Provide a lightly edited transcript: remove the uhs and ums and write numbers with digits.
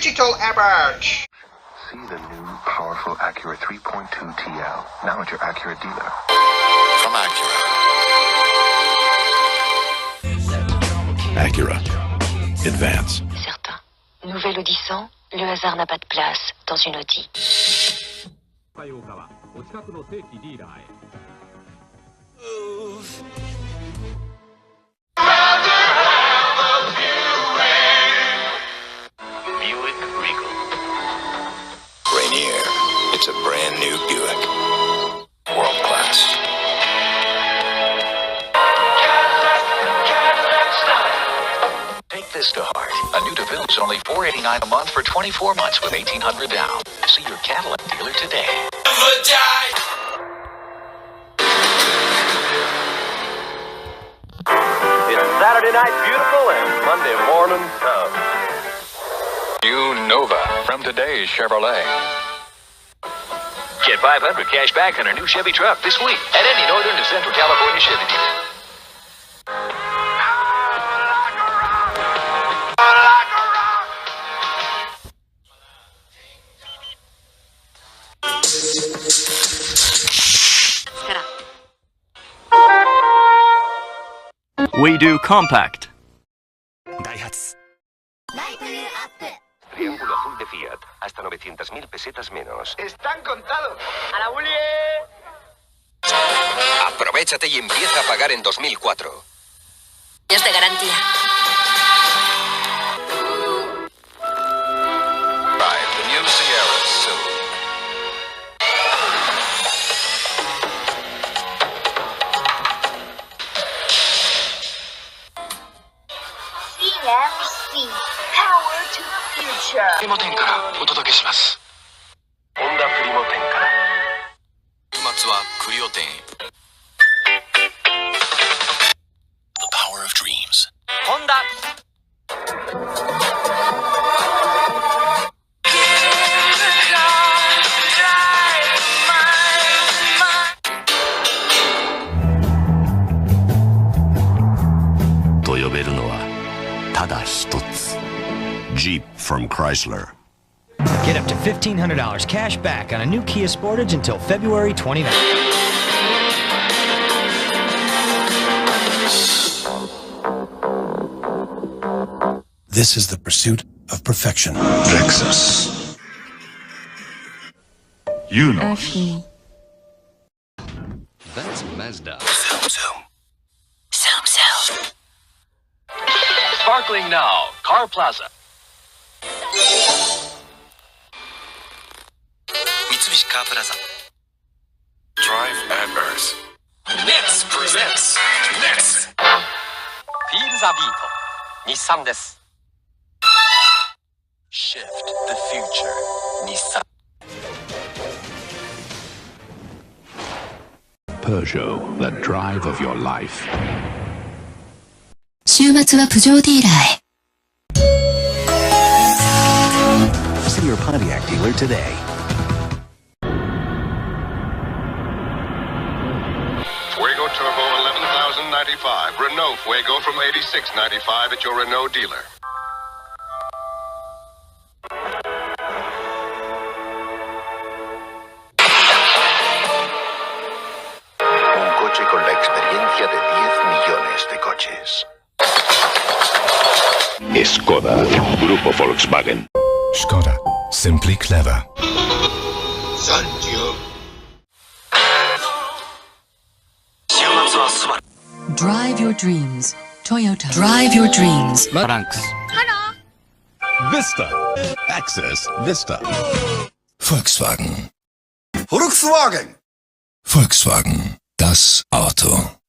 digital image. See the new, powerful Acura 3.2 TL, now at your Acura dealer. From Acura. Acura. Advance. Certain. Nouvel Audi 100, le hasard n'a pas de place dans une Audi. Buick Regal. Rainier. It's a brand new Buick. World class. Take this to heart. A new DeVille is only $489 a month for 24 months with $1,800 down. See your Cadillac dealer today. It's Saturday night beautiful and Monday morning tough. New Nova from today's Chevrolet. Get $500 cash back on a new Chevy truck this week at any Northern to Central California Chevy dealer. We do compact. Triángulo azul de Fiat, hasta 900.000 pesetas menos. Están contados. ¡A la Willy! Aprovechate y empieza a pagar en 2004. Es de garantía. Drive the new Sierra soon. CMC. Power to the future. プリモ店からお届けします。ホンダプリモ店から。週末はクリオ店へ。The power of dreams. ホンダ。と呼べるのはただ一つ。Jeep from Chrysler. Get up to $1,500 cash back on a new Kia Sportage until February 29th. This is the pursuit of perfection. Lexus. You know. That's Mazda. Zoom, zoom. Zoom, zoom. Sparkling now, Car Plaza. Mitsubishi Car Plaza. Drive at Earth. Nets presents Nets. Feel the beat. Nissan です。Shift the future. Nissan. Peugeot, the drive of your life. 週末はプジョーディーラーへ。See your Pontiac dealer today. Fuego Turbo 11,095. Renault Fuego from 86,95 at your Renault dealer. Un coche con la experiencia de 10 millones de coches. Skoda, Grupo Volkswagen. Skoda, simply clever. Sancho. Drive your dreams. Toyota. Drive your dreams. Franks. Vista. Access Vista. Volkswagen. Volkswagen. Volkswagen. Das Auto.